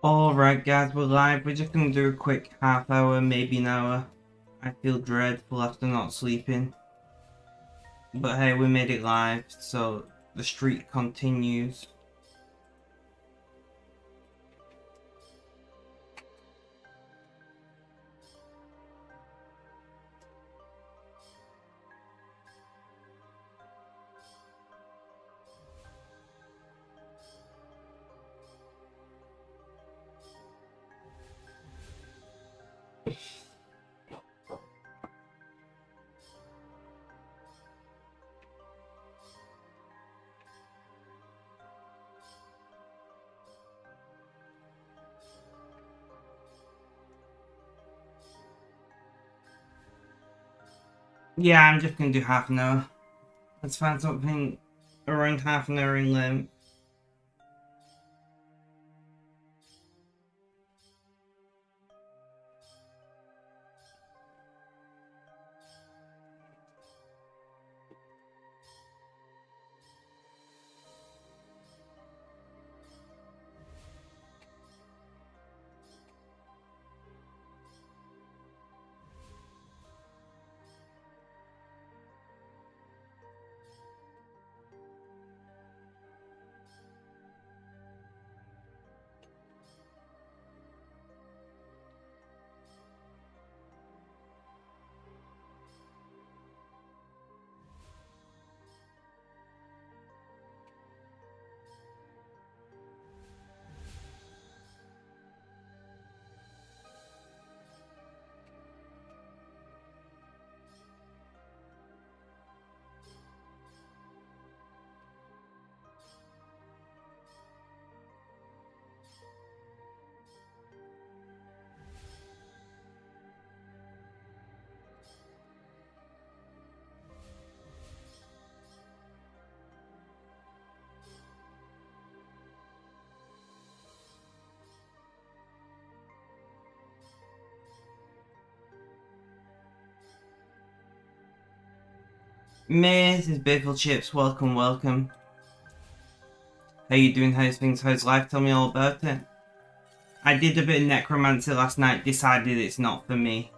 Alright guys, we're live. We're just gonna do a quick half hour, maybe an hour. I feel dreadful after not sleeping. But hey, we made it live, so the streak continues. Yeah, I'm just gonna do half an hour. Let's find something around half an hour in length. Mrs. Biffle Chips, welcome, welcome. How you doing? How's things? How's life? Tell me all about it. I did a bit of necromancy last night, decided it's not for me.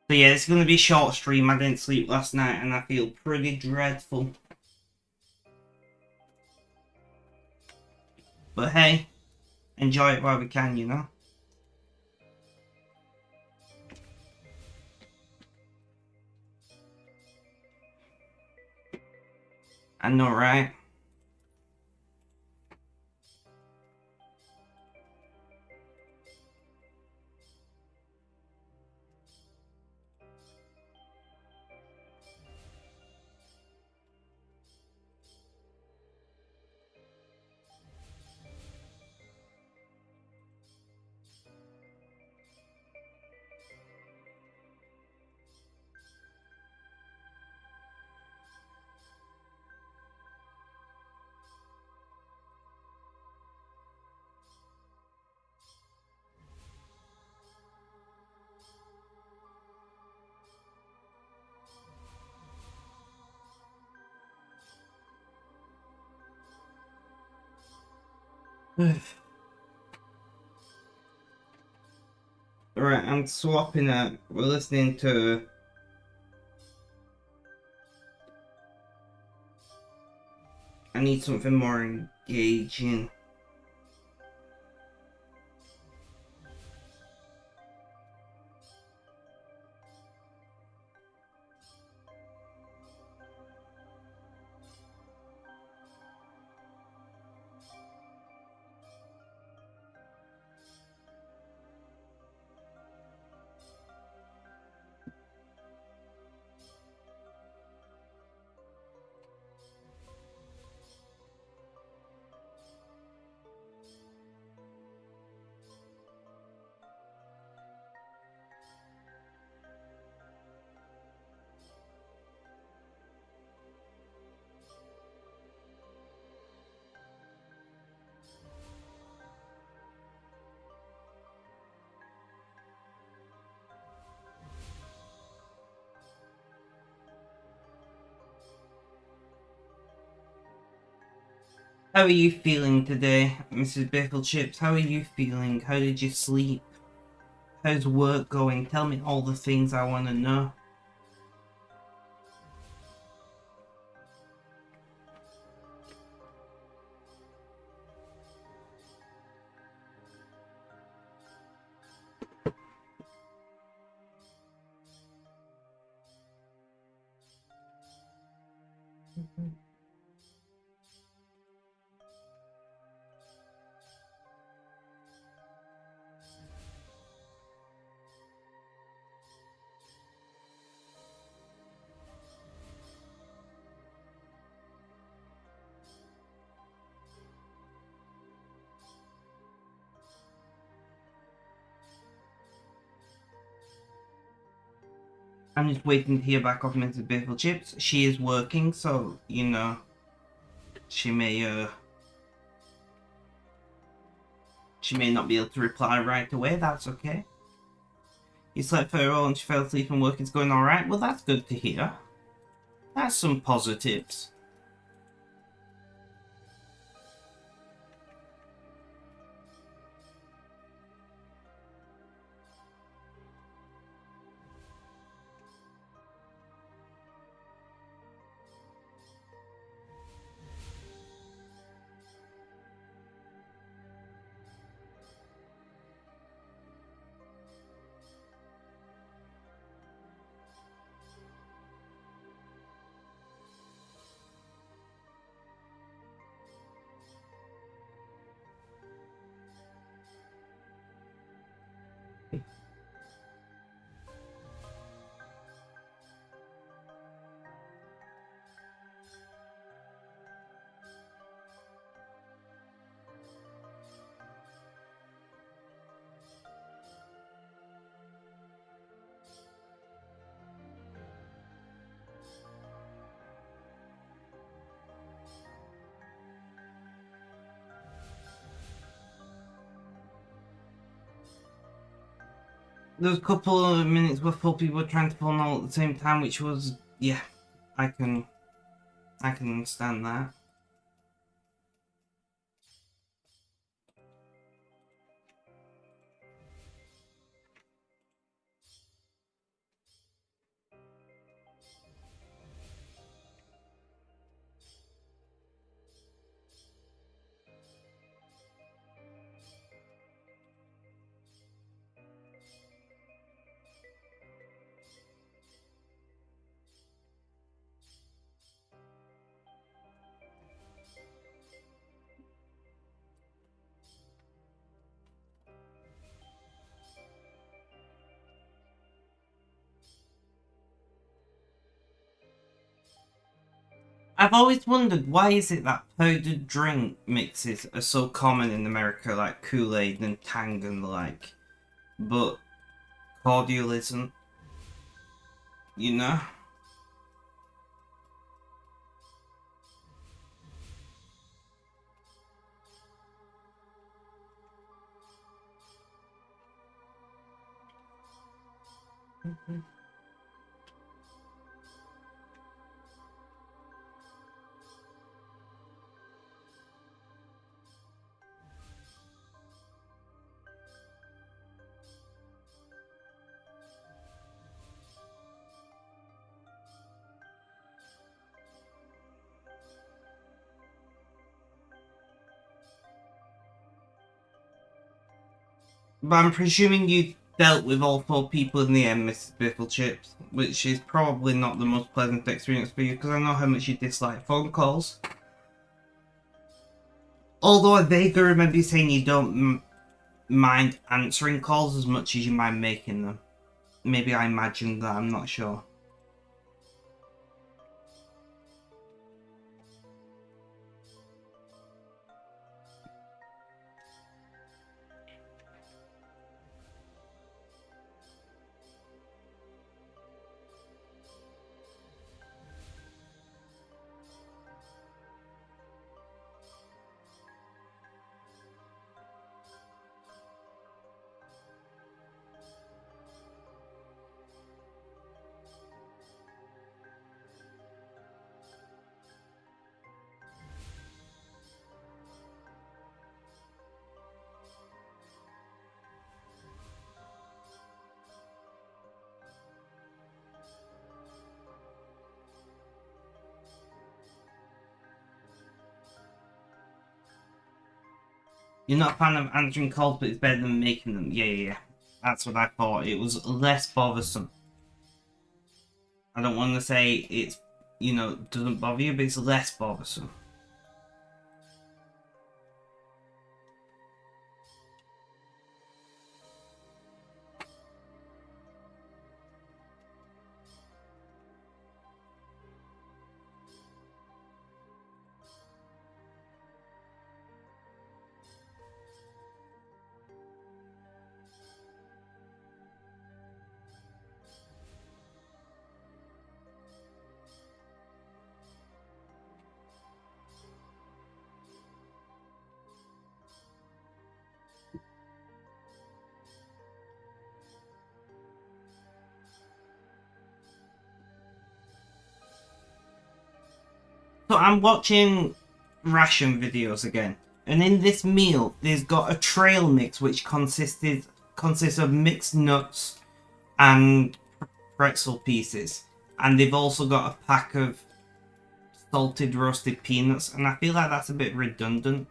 So yeah, it's going to be a short stream. I didn't sleep last night and I feel pretty dreadful. But hey, enjoy it while we can, you know? I know, right? Alright, I'm swapping it. We're listening to... I need something more engaging. How are you feeling today, Mrs. Biffle Chips? How are you feeling? How did you sleep? How's work going? Tell me all the things I want to know. I'm just waiting to hear back off Mrs. Biffle Chips. She is working, so, you know, she may not be able to reply right away. That's okay. You slept for a while and she fell asleep and work is going alright? Well, that's good to hear. That's some positives. There was a couple of minutes where 4 people were trying to phone all at the same time, which was, yeah, I can understand that. I've always wondered, why is it that powdered drink mixes are so common in America, like Kool-Aid and Tang and the like, but cordial isn't, you know? But I'm presuming you dealt with all 4 people in the end, Mrs. Biffle Chips, which is probably not the most pleasant experience for you, because I know how much you dislike phone calls. Although I vaguely remember you saying you don't mind answering calls as much as you mind making them. Maybe I imagined that, I'm not sure. You're not a fan of answering calls, but it's better than making them. Yeah, yeah, yeah. That's what I thought. It was less bothersome. I don't want to say it's, you know, doesn't bother you, but it's less bothersome. So I'm watching ration videos again, and in this meal, there's got a trail mix which consists of mixed nuts and pretzel pieces, and they've also got a pack of salted roasted peanuts, and I feel like that's a bit redundant.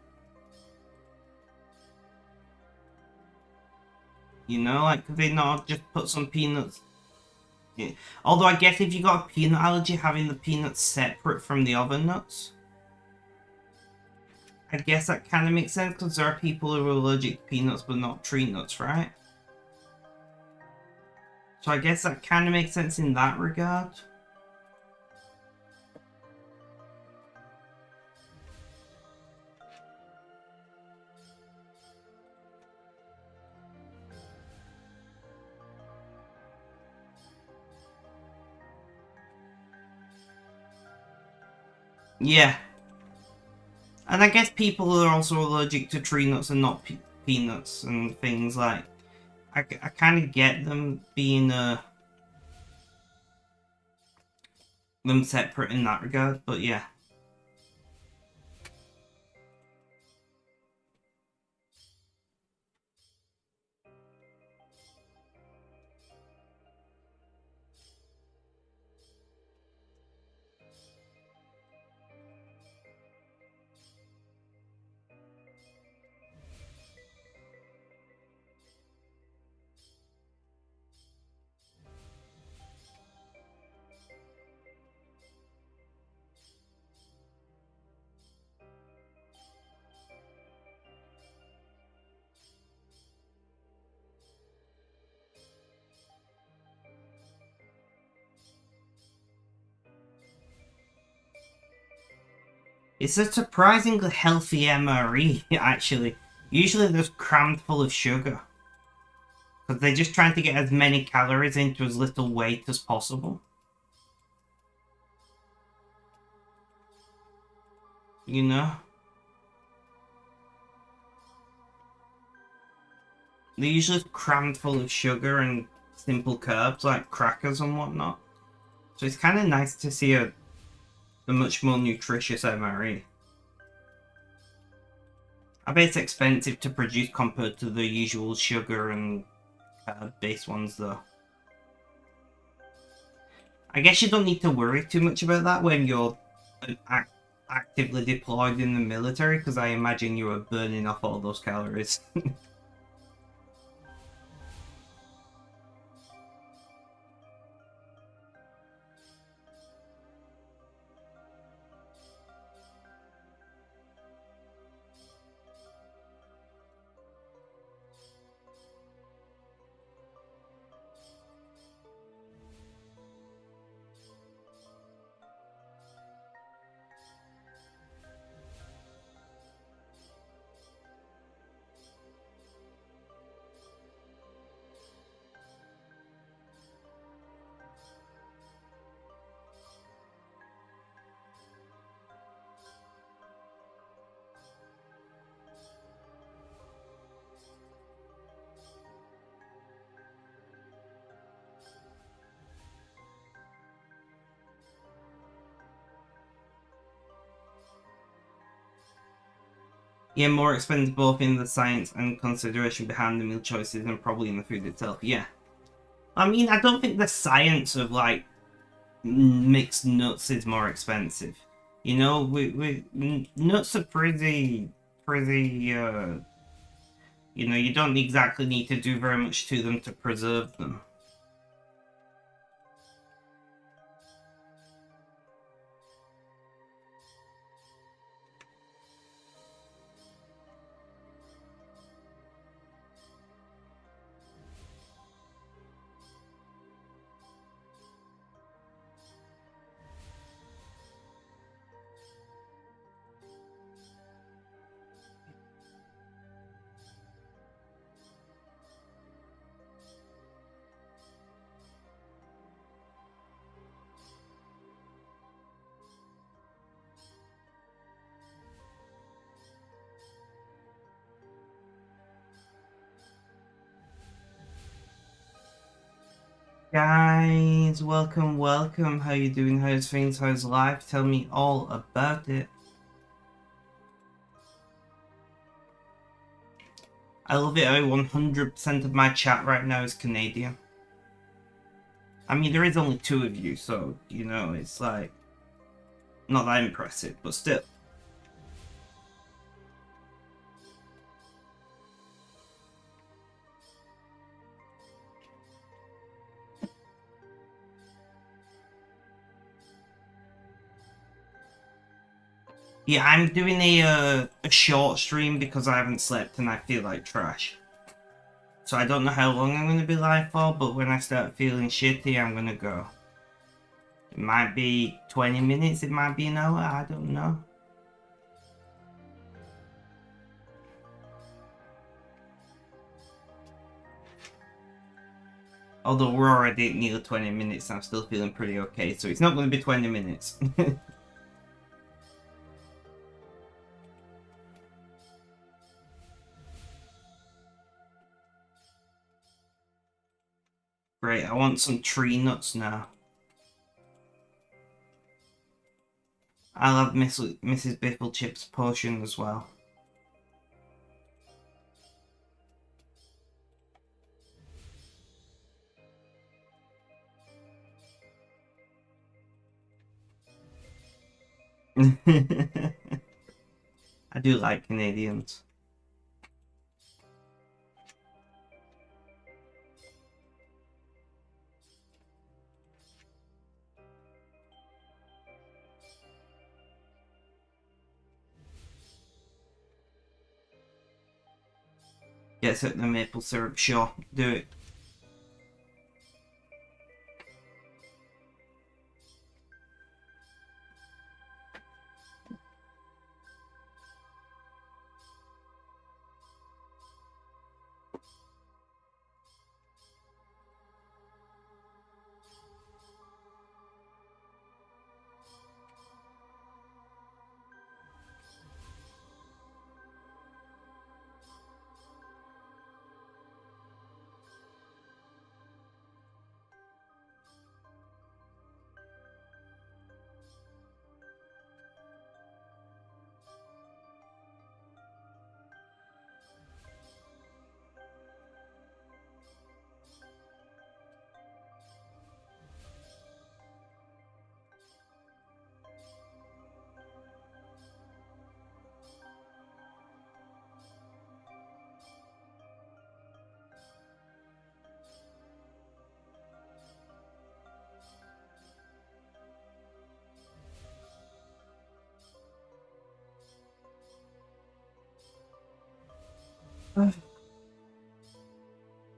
You know, like, could they not just put some peanuts? Yeah. Although I guess if you got a peanut allergy, having the peanuts separate from the other nuts, I guess that kind of makes sense because there are people who are allergic to peanuts but not tree nuts, right? So I guess that kind of makes sense in that regard. Yeah. And I guess people are also allergic to tree nuts and not peanuts and things like. I kind of get them being them separate in that regard, but yeah. It's a surprisingly healthy MRE, actually. Usually they're crammed full of sugar. Because they're just trying to get as many calories into as little weight as possible. You know? They're usually crammed full of sugar and simple carbs like crackers and whatnot. So it's kind of nice to see a much more nutritious MRE. I bet it's expensive to produce compared to the usual sugar and carb-based ones though. I guess you don't need to worry too much about that when you're actively deployed in the military, because I imagine you are burning off all those calories. Yeah, more expensive both in the science and consideration behind the meal choices and probably in the food itself, yeah. I mean, I don't think the science of, like, mixed nuts is more expensive. You know, nuts are pretty, You know, you don't exactly need to do very much to them to preserve them. Guys, welcome, welcome. How you doing? How's things? How's life? Tell me all about it. I love it how 100% of my chat right now is Canadian. I mean, there is only 2 of you, so, you know, it's like, not that impressive, but still. Yeah, I'm doing a short stream because I haven't slept and I feel like trash. So I don't know how long I'm going to be live for, but when I start feeling shitty, I'm going to go. It might be 20 minutes, it might be an hour, I don't know. Although we're already at nearly 20 minutes, I'm still feeling pretty okay, so it's not going to be 20 minutes. Great, I want some tree nuts now. I'll have Mrs. Bifflechip's potion as well. I do like Canadians. Get out the maple syrup, sure, do it.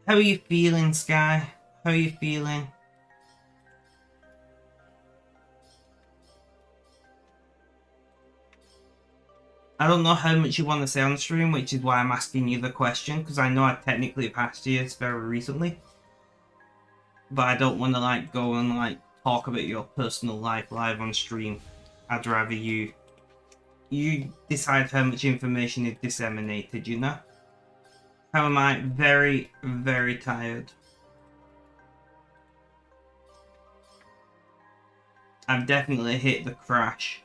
How are you feeling, Sky? How are you feeling? I don't know how much you want to say on the stream, which is why I'm asking you the question, because I know I technically have asked you this very recently. But I don't want to like go and like talk about your personal life live on stream. I'd rather you decide how much information is disseminated, you know? How am I? Very, very tired. I've definitely hit the crash.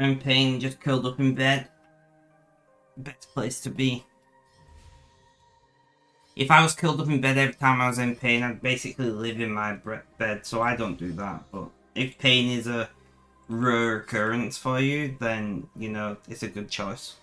I'm in pain, just curled up in bed. Best place to be. If I was curled up in bed every time I was in pain, I'd basically live in my bed, so I don't do that. But if pain is a rare occurrence for you, then, you know, it's a good choice.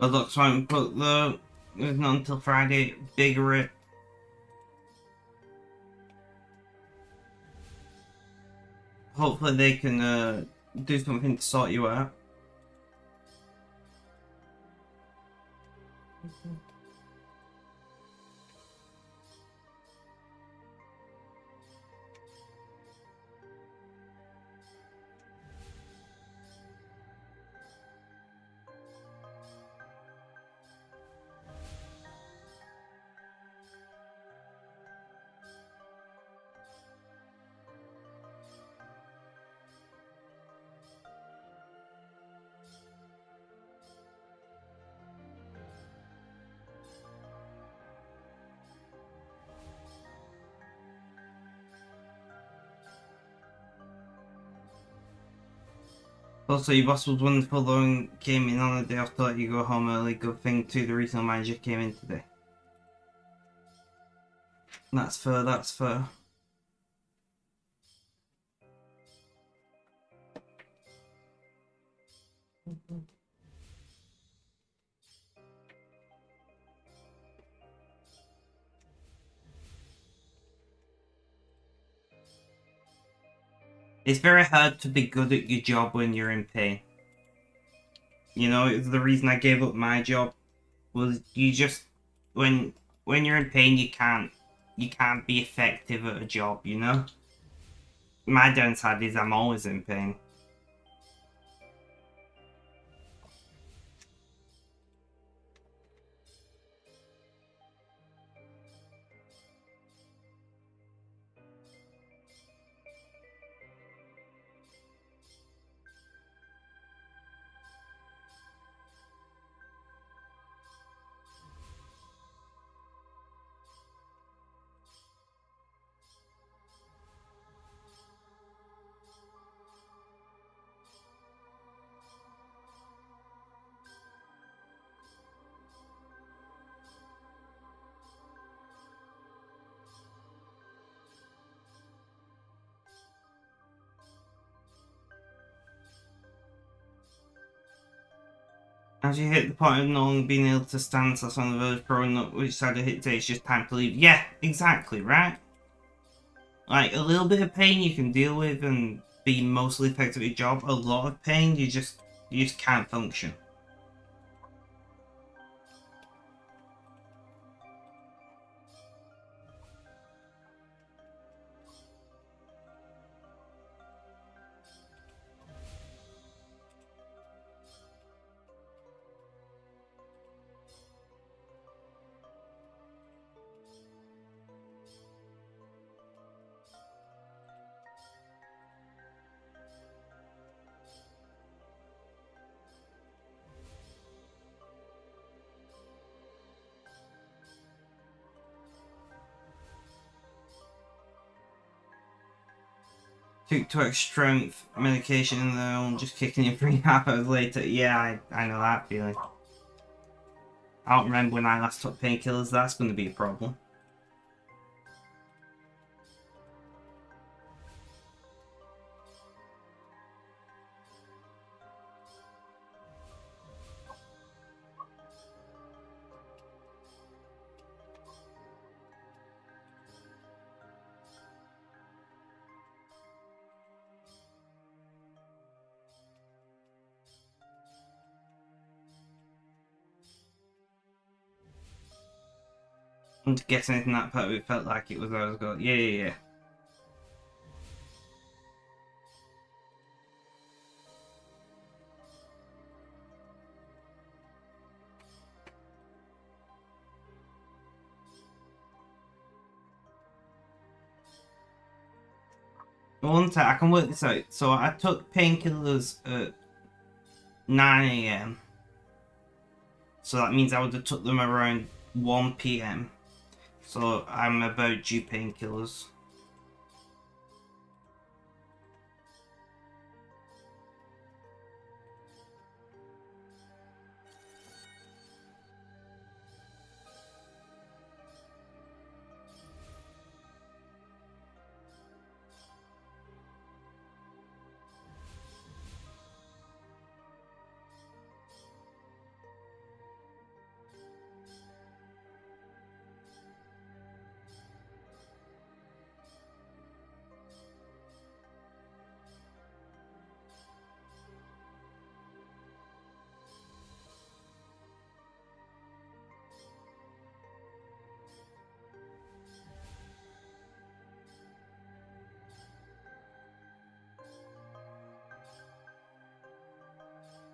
But look, so I put the... It's not until Friday, bigger it. Hopefully they can do something to sort you out. Also, your boss was wonderful though and came in on a day off to let you go home early. Good thing too, the regional manager came in today. That's fair, that's fair. It's very hard to be good at your job when you're in pain. You know, it's the reason I gave up my job was you just when you're in pain you can't be effective at a job, you know? My downside is I'm always in pain. As you hit the point of no longer being able to stand, so on the verge of growing up, which side to hit today, it's just time to leave. Yeah, exactly, right? Like, a little bit of pain you can deal with and be mostly effective at your job. A lot of pain, you just can't function. Took 2 extra strength medication and then just kicking in 3.5 hours later. Yeah, I know that feeling. I don't remember when I last took painkillers, that's going to be a problem. I'm guessing in that part it felt like it was I was going, yeah. One time, I can work this out. So I took painkillers at 9 AM. So that means I would have took them around 1 PM. So I'm about due painkillers.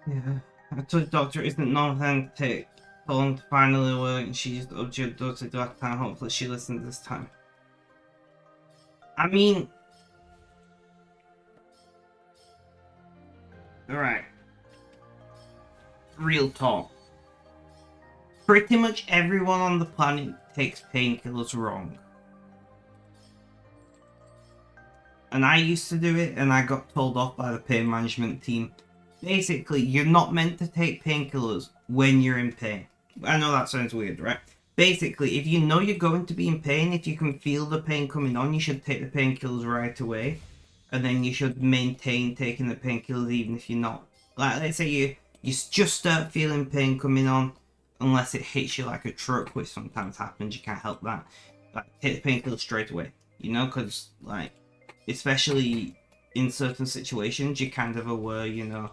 Yeah. I told the doctor it isn't nothing to take. Told him to finally work and she just objected to do that time. Hopefully she listens this time. I mean, alright. Real talk. Pretty much everyone on the planet takes painkillers wrong. And I used to do it and I got told off by the pain management team. Basically, you're not meant to take painkillers when you're in pain. I know that sounds weird, right? Basically, if you know you're going to be in pain, if you can feel the pain coming on, you should take the painkillers right away. And then you should maintain taking the painkillers even if you're not. Like, let's say you just start feeling pain coming on, unless it hits you like a truck, which sometimes happens, you can't help that. Like, take the painkillers straight away. You know, because, like, especially in certain situations, you're kind of aware, you know,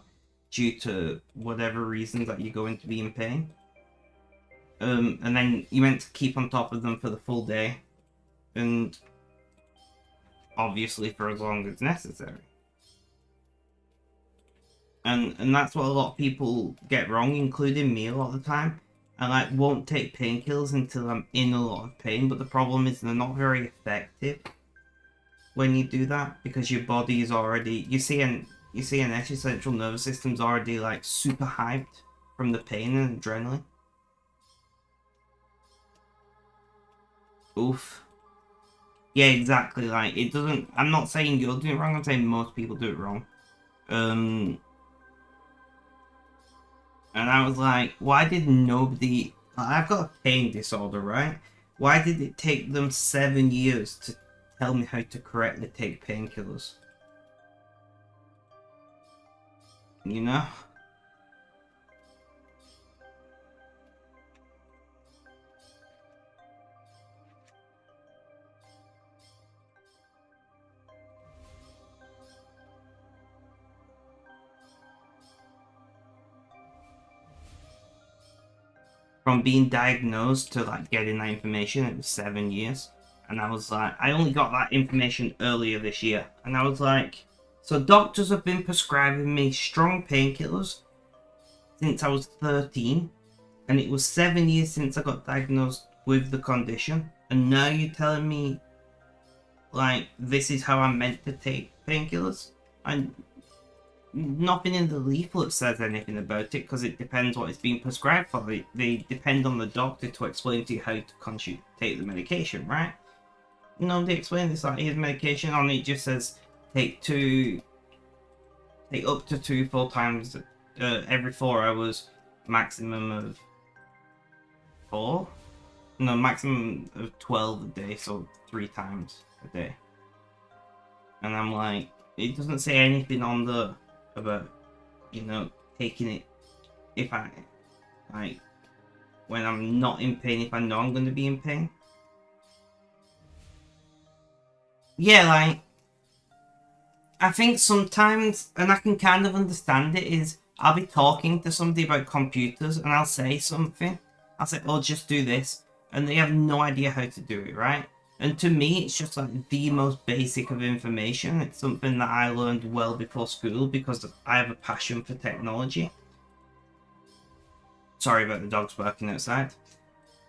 due to whatever reasons that you're going to be in pain. And then you meant to keep on top of them for the full day. And obviously for as long as necessary. And that's what a lot of people get wrong, including me a lot of the time. I like won't take painkillers until I'm in a lot of pain, but the problem is they're not very effective when you do that, because your body is already, your central nervous system's already like super hyped from the pain and adrenaline. Oof. Yeah, exactly. Like, it doesn't. I'm not saying you're doing it wrong. I'm saying most people do it wrong. And I was like, why did nobody? I've got a pain disorder, right? Why did it take them 7 years to tell me how to correctly take painkillers? You know? From being diagnosed to like getting that information, it was 7 years. And I was like, I only got that information earlier this year. And I was like, so doctors have been prescribing me strong painkillers since I was 13. And it was 7 years since I got diagnosed with the condition. And now you're telling me, like, this is how I'm meant to take painkillers? And nothing in the leaflet says anything about it, because it depends what it's being prescribed for. They depend on the doctor to explain to you how to take the medication, right? No, they explain this like, here's medication, on it just says take up to 2 full times every 4 hours, maximum of 4. No, maximum of 12 a day, so 3 times a day. And I'm like, it doesn't say anything on the about, you know, taking it if I, like, when I'm not in pain, if I know I'm going to be in pain. Yeah, like, I think sometimes, and I can kind of understand it, is I'll be talking to somebody about computers and I'll say something. I'll say, oh, just do this. And they have no idea how to do it, right? And to me, it's just like the most basic of information. It's something that I learned well before school because I have a passion for technology. Sorry about the dogs barking outside.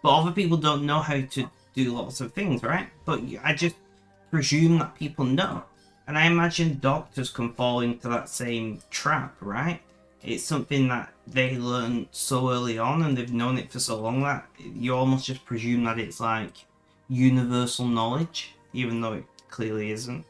But other people don't know how to do lots of things, right? But I just presume that people know. And I imagine doctors can fall into that same trap, right? It's something that they learn so early on and they've known it for so long that you almost just presume that it's like universal knowledge, even though it clearly isn't.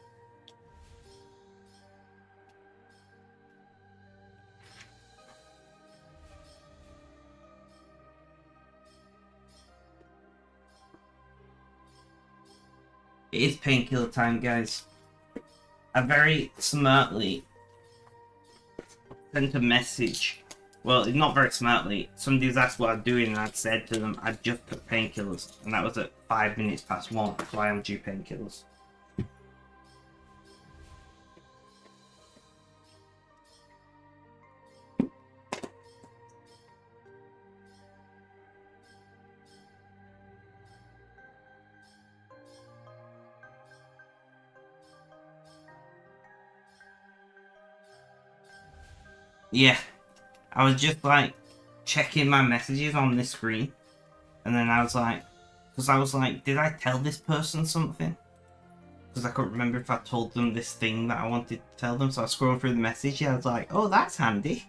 It is painkiller time, guys. I very smartly sent a message. Well, not very smartly. Somebody's asked what I'm doing, and I'd said to them I'd just put painkillers, and that was at 5 minutes past 1, so I am due painkillers. Yeah, I was just like checking my messages on this screen, and then I was like, did I tell this person something? Because I couldn't remember if I told them this thing that I wanted to tell them, so I was scrolling through the message, and I was like, oh, that's handy.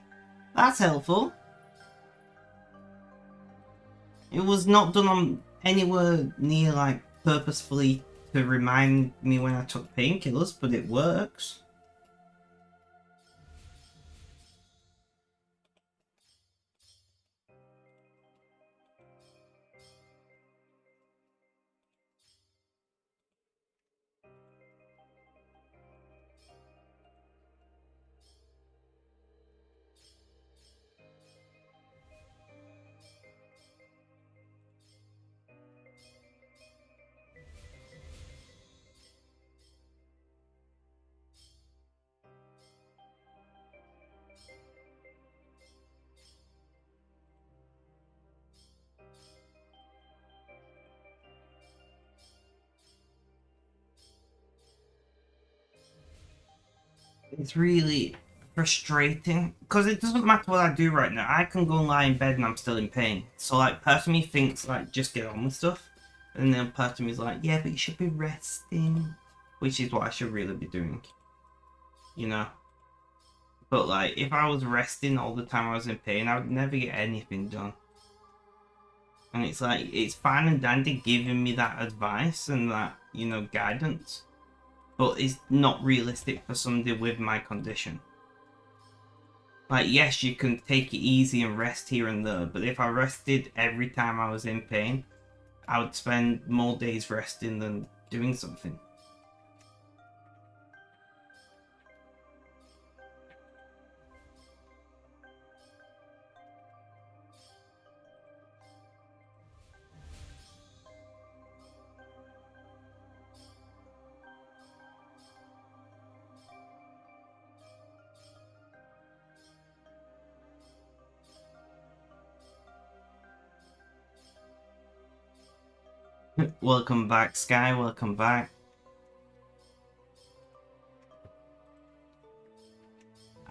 That's helpful. It was not done on anywhere near like purposefully to remind me when I took painkillers, but it works. It's really frustrating because it doesn't matter what I do right now. I can go and lie in bed and I'm still in pain. So like part of me thinks like just get on with stuff, and then part of me is like, yeah, but you should be resting, which is what I should really be doing, you know. But like if I was resting all the time I was in pain, I would never get anything done. And it's like it's fine and dandy giving me that advice and that, you know, guidance, but it's not realistic for somebody with my condition. Like, yes, you can take it easy and rest here and there, but if I rested every time I was in pain, I would spend more days resting than doing something. Welcome back, Sky, welcome back.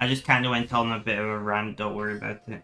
I just kind of went on a bit of a rant, don't worry about it.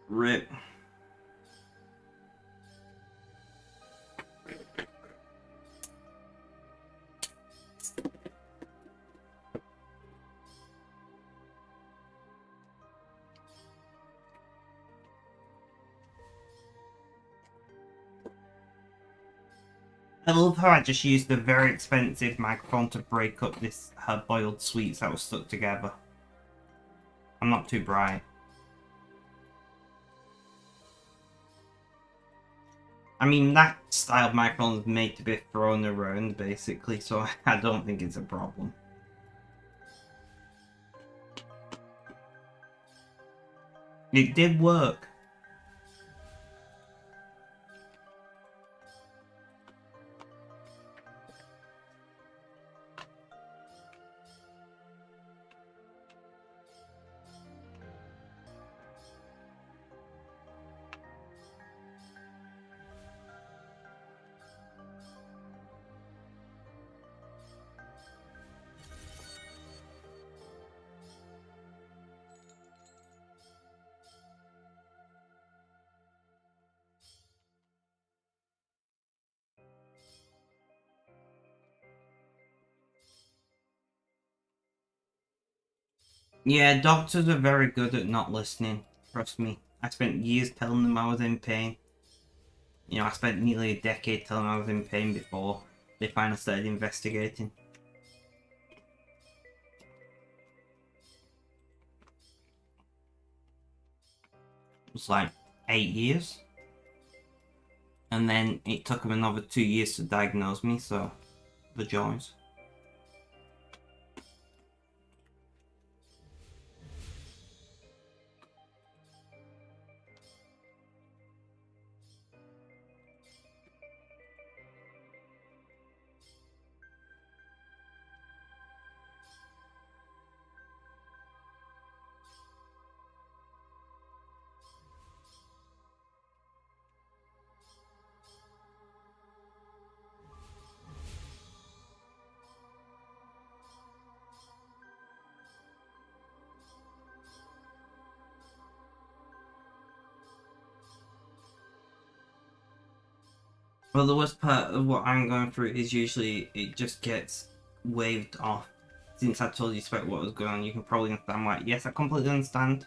Rip. I love how I just used a very expensive microphone to break up this boiled sweets that was stuck together. I'm not too bright. I mean, that style of microphone is made to be thrown around, basically, so I don't think it's a problem. It did work. Yeah, doctors are very good at not listening. Trust me. I spent years telling them I was in pain. You know, I spent nearly a decade telling them I was in pain before they finally started investigating. It was like 8 years. And then it took them another 2 years to diagnose me, so the joys. Well, the worst part of what I'm going through is usually it just gets waved off. Since I told you about what was going on, you can probably understand why. Yes, I completely understand.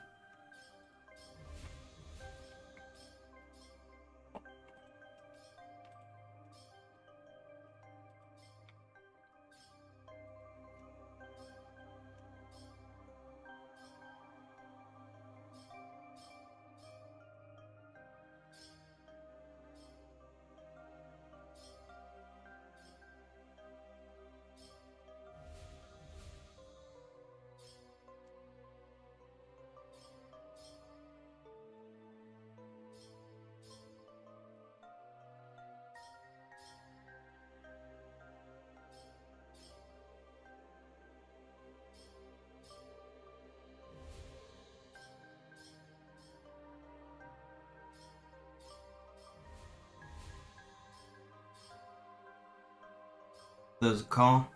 There's a call.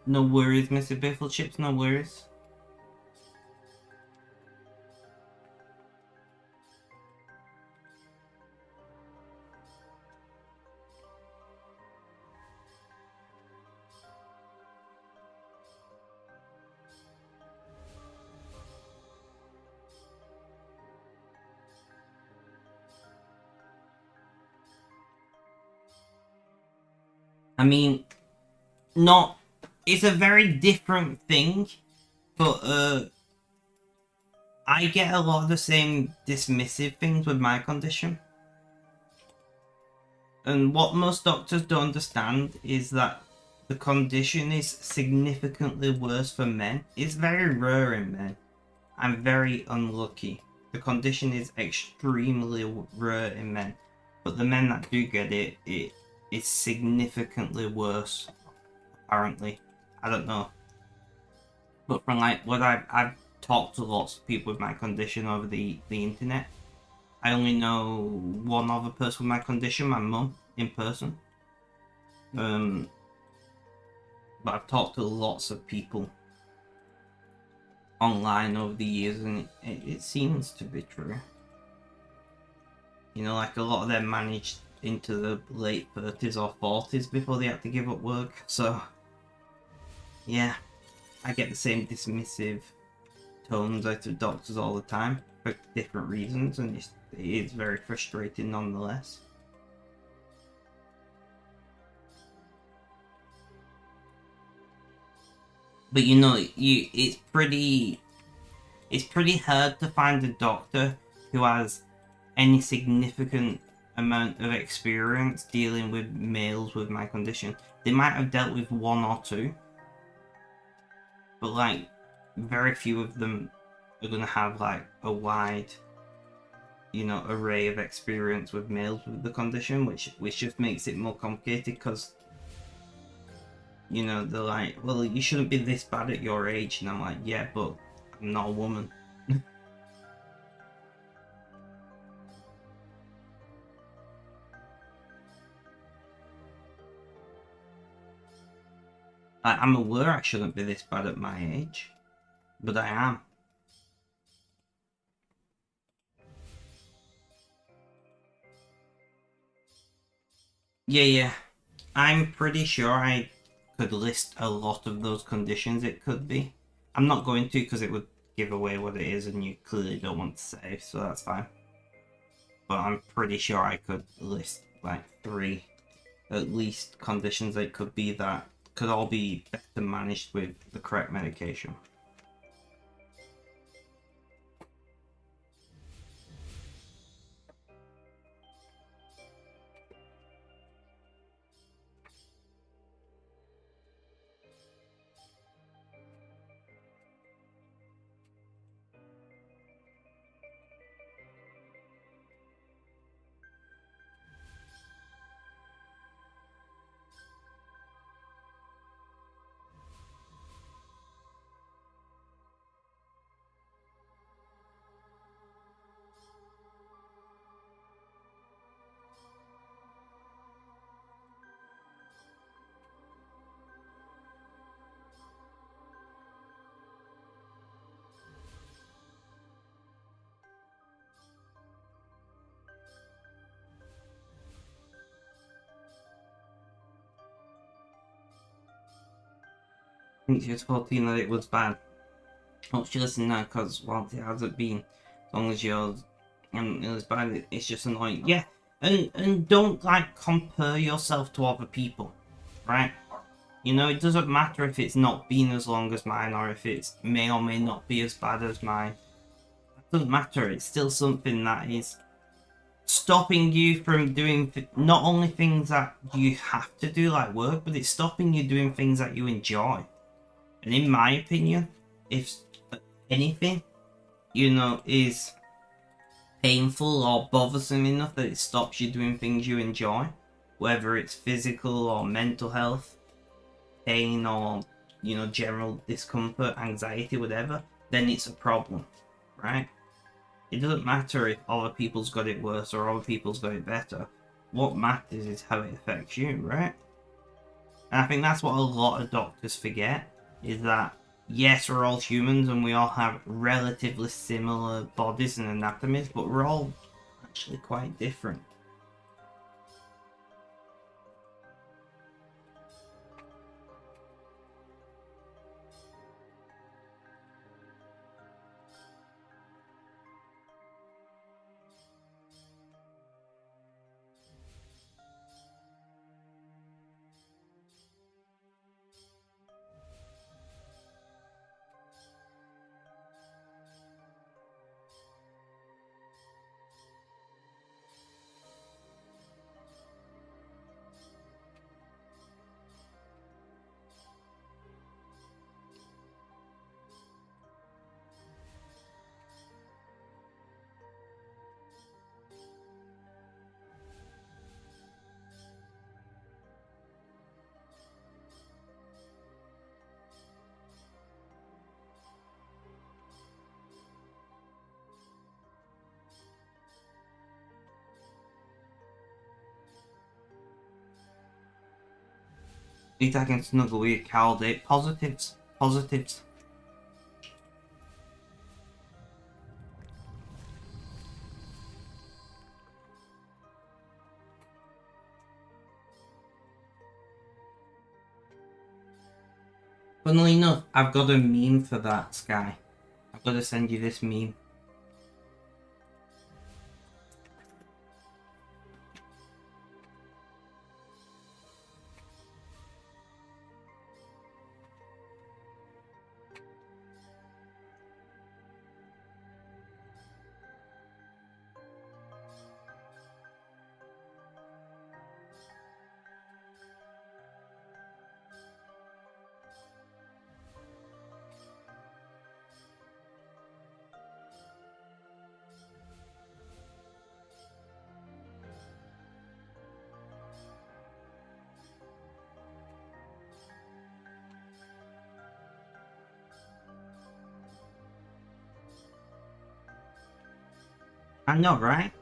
No worries, Mr. Biffle Chips, no worries. I mean, not. It's a very different thing, but I get a lot of the same dismissive things with my condition. And what most doctors don't understand is that the condition is significantly worse for men. It's very rare in men. I'm very unlucky. The condition is extremely rare in men. But the men that do get it, it is significantly worse, apparently. I don't know. But from like what I've talked to lots of people with my condition over the internet. I only know one other person with my condition, my mum, in person. But I've talked to lots of people. online over the years, and it seems to be true. You know, like a lot of them managed into the late 30s or 40s before they had to give up work. So, yeah, I get the same dismissive tones out of doctors all the time for different reasons, and it is very frustrating nonetheless. But you know, it's pretty hard to find a doctor who has any significant amount of experience dealing with males with my condition. They might have dealt with one or two, but like very few of them are gonna have like a wide, you know, array of experience with males with the condition, which just makes it more complicated because, you know, they're like, well, you shouldn't be this bad at your age, and I'm like, yeah, but I'm not a woman. I'm aware I shouldn't be this bad at my age, but I am. Yeah. I'm pretty sure I could list a lot of those conditions it could be. I'm not going to because it would give away what it is and you clearly don't want to say, so that's fine. But I'm pretty sure I could list like 3 at least conditions that could be that could all be better managed with the correct medication. I think she was 14 that it was bad. Hope she listened now because, well, it hasn't been as long as yours and it was bad. It's just annoying. Yeah, and don't like compare yourself to other people, right? You know, it doesn't matter if it's not been as long as mine or if it may or may not be as bad as mine. It doesn't matter. It's still something that is stopping you from doing not only things that you have to do like work, but it's stopping you doing things that you enjoy. And in my opinion, if anything, you know, is painful or bothersome enough that it stops you doing things you enjoy, whether it's physical or mental health, pain or, you know, general discomfort, anxiety, whatever, then it's a problem, right? It doesn't matter if other people's got it worse or other people's got it better. What matters is how it affects you, right? And I think that's what a lot of doctors forget, is that yes, we're all humans and we all have relatively similar bodies and anatomies, but we're all actually quite different. At least I can snuggle with you, Cal. Positives. Positives. Funnily enough, I've got a meme for that, Sky. I've got to send you this meme. I know, right?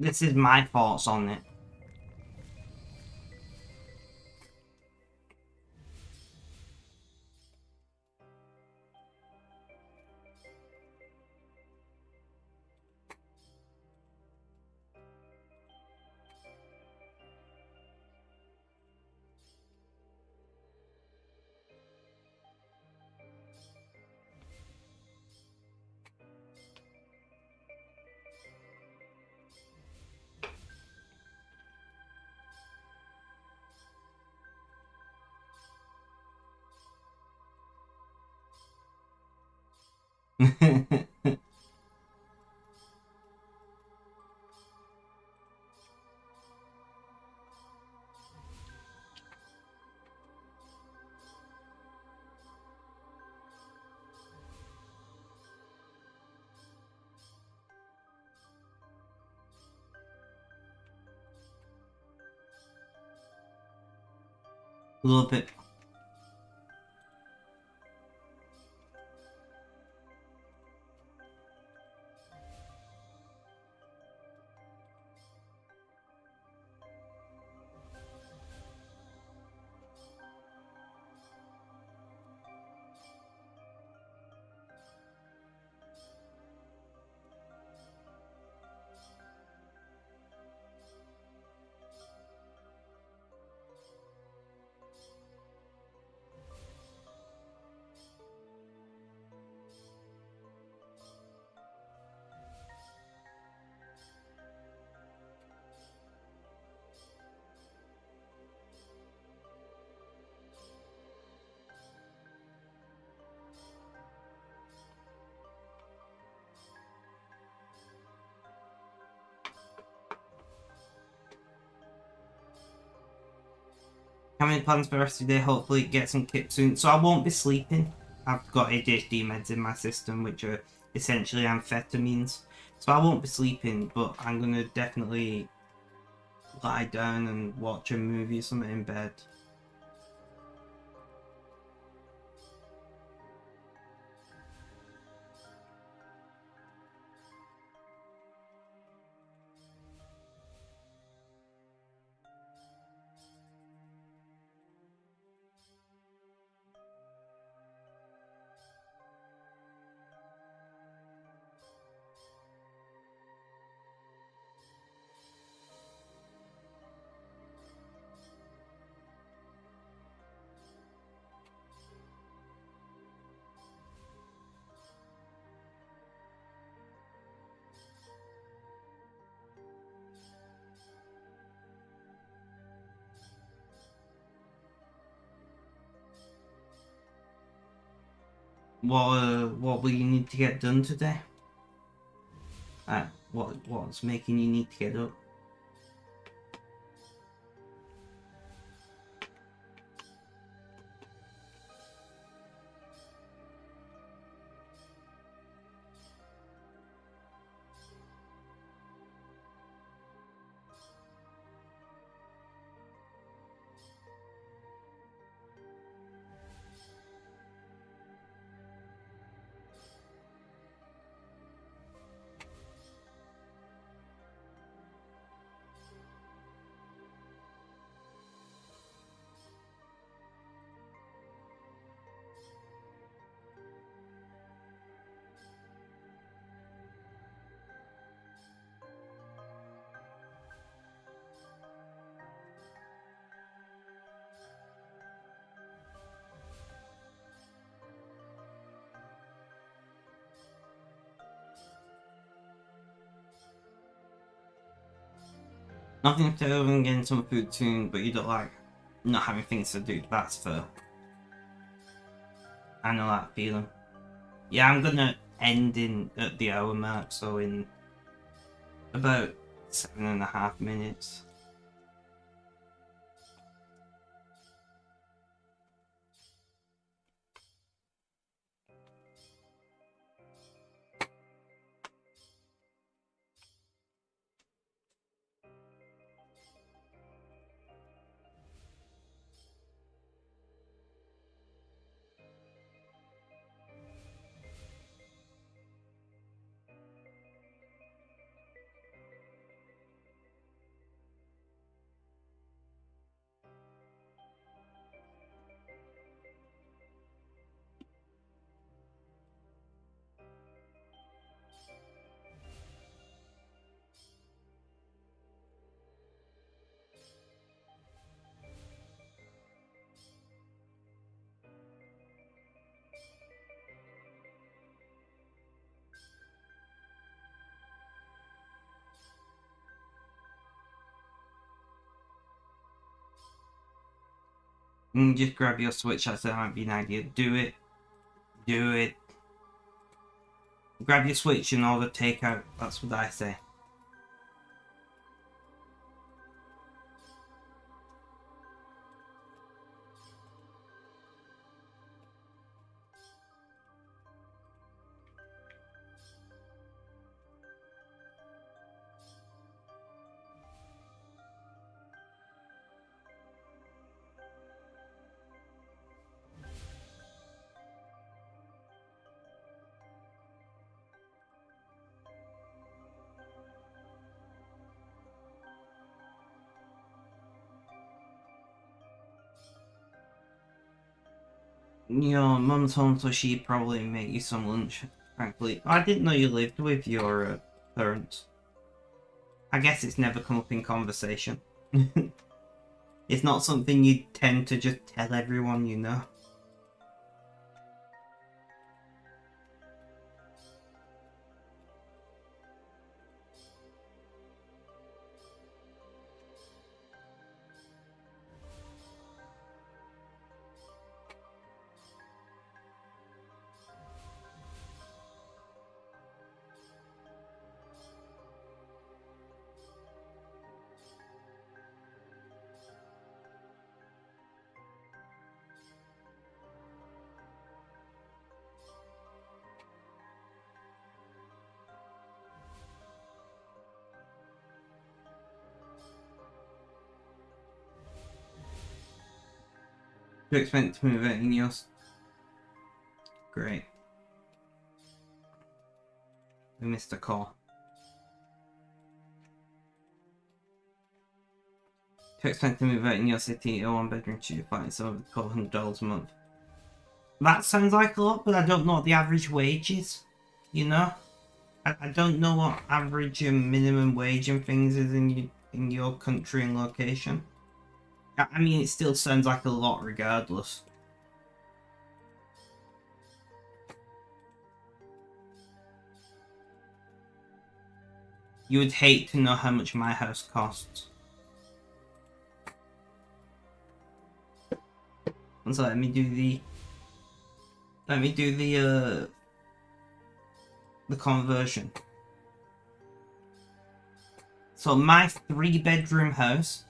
This is my thoughts on it. A little bit. How many plans for the rest of the day? Hopefully get some kit soon. So I won't be sleeping. I've got ADHD meds in my system, which are essentially amphetamines. So I won't be sleeping, but I'm gonna definitely lie down and watch a movie or something in bed. What will you need to get done today? What's making you need to get up? Nothing to other than getting some food soon, but you don't like not having things to do. That's fair. I know that feeling. Yeah, I'm gonna end in at the hour mark, so in about 7.5 minutes. Just grab your switch, that might be an idea. Do it. Do it. Grab your switch and order takeout, that's what I say. Your mum's home, so she'd probably make you some lunch, frankly. I didn't know you lived with your parents. I guess it's never come up in conversation. It's not something you tend to just tell everyone you know. You expect to move out in yours? Great. We missed a call. To expect to move out in your city, a one-bedroom studio flat is over $1,200 a month. That sounds like a lot, but I don't know what the average wage is. You know, I don't know what average and minimum wage and things is in your country and location. I mean, it still sounds like a lot regardless. You would hate to know how much my house costs. And so let me do the conversion. So my 3-bedroom house,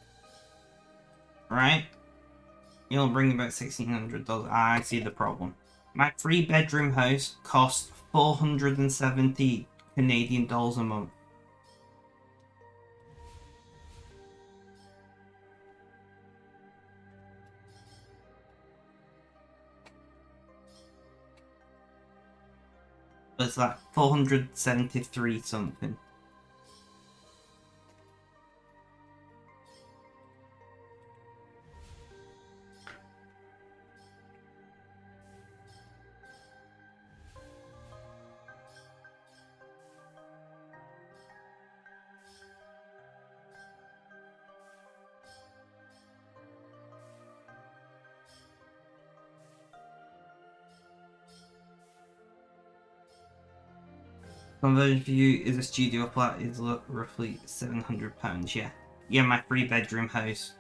right? You'll bring about $1,600. I see the problem. My 3-bedroom house costs 470 Canadian dollars a month. It's like 473 something. Conversion for you is a studio flat is roughly £700, yeah. Yeah, my 3-bedroom house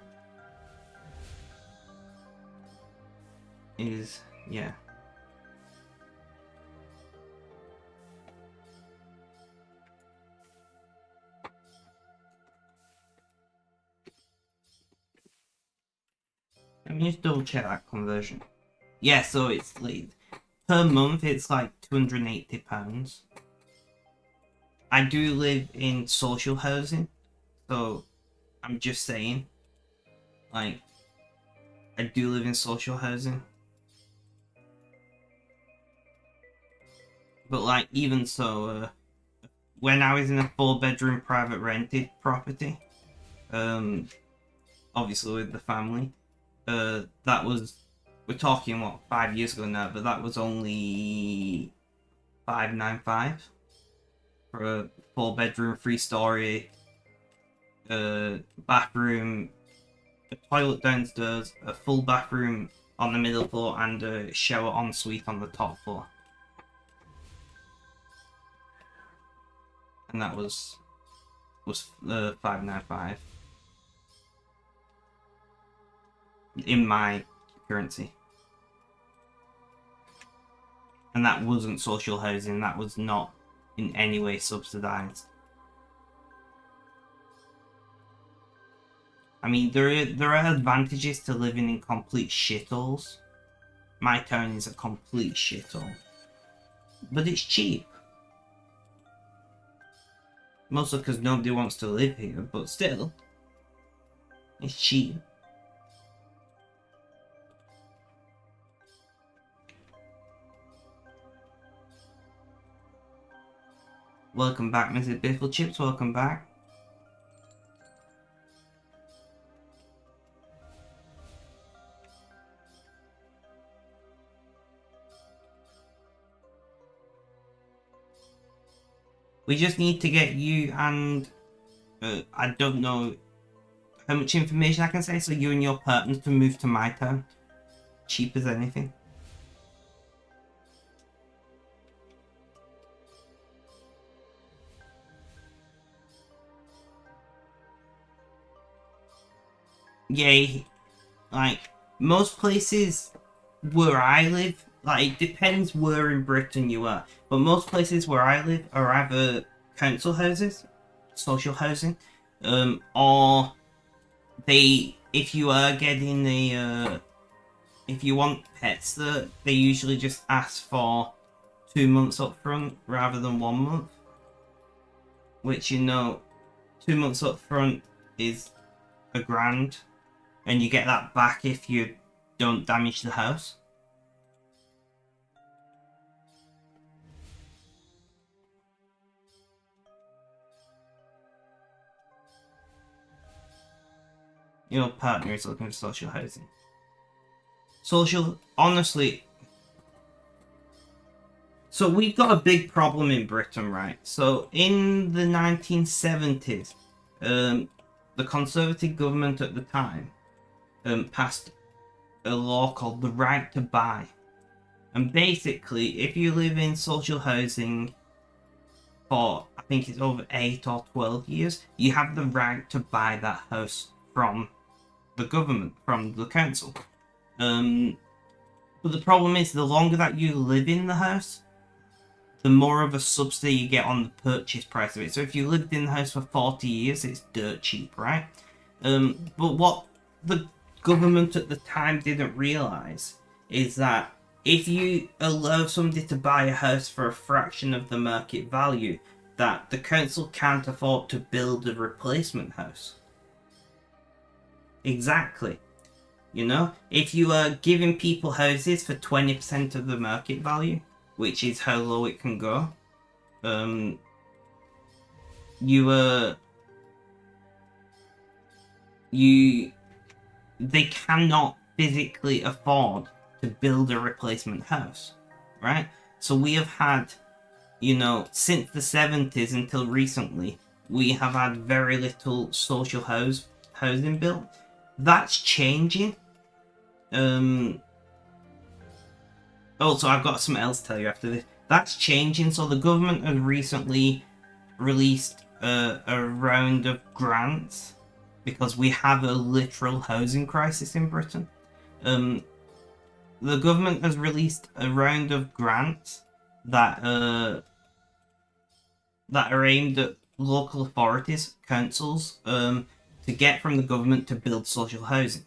is, yeah. Let me just double check that conversion. Yeah, so it's like, per month it's like £280. I do live in social housing, so I'm just saying, like, I do live in social housing. But like, even so, when I was in a 4-bedroom private rented property, obviously with the family, that was, we're talking what, 5 years ago now, but that was only 595 for a 4-bedroom, 3-story, bathroom, a toilet downstairs, a full bathroom on the middle floor, and a shower ensuite on the top floor. And that was 595 in my currency. And that wasn't social housing, that was not in any way subsidized. I mean, there are advantages to living in complete shitholes. My town is a complete shithole. But it's cheap. Mostly because nobody wants to live here, but still, it's cheap. Welcome back, Mrs. Biffle Chips, welcome back. We just need to get you and, I don't know how much information I can say, so you and your partner to move to my town. Cheap as anything. Yay. Like, most places where I live, like, it depends where in Britain you are, but most places where I live are either council houses, social housing, or they, if you are getting a, if you want pets, they usually just ask for 2 months up front rather than 1 month, which, you know, 2 months up front is £1,000, and you get that back if you don't damage the house. Your partner is looking for social housing. Honestly, so we've got a big problem in Britain, right? So in the 1970s, the Conservative government at the time passed a law called the Right to Buy. And basically, if you live in social housing for, I think it's over 8 or 12 years, you have the right to buy that house from the government, from the council. But the problem is, the longer that you live in the house, the more of a subsidy you get on the purchase price of it. So if you lived in the house for 40 years, it's dirt cheap, right? But what the government at the time didn't realise is that if you allow somebody to buy a house for a fraction of the market value, that the council can't afford to build a replacement house. Exactly. You know, if you are giving people houses for 20% of the market value, which is how low it can go, they cannot physically afford to build a replacement house, right? So we have had, you know, since the 70s until recently, we have had very little social housing built. That's changing. Also, I've got something else to tell you after this. That's changing. So the government has recently released a round of grants because we have a literal housing crisis in Britain. The government has released a round of grants that are aimed at local authorities, councils, to get from the government to build social housing.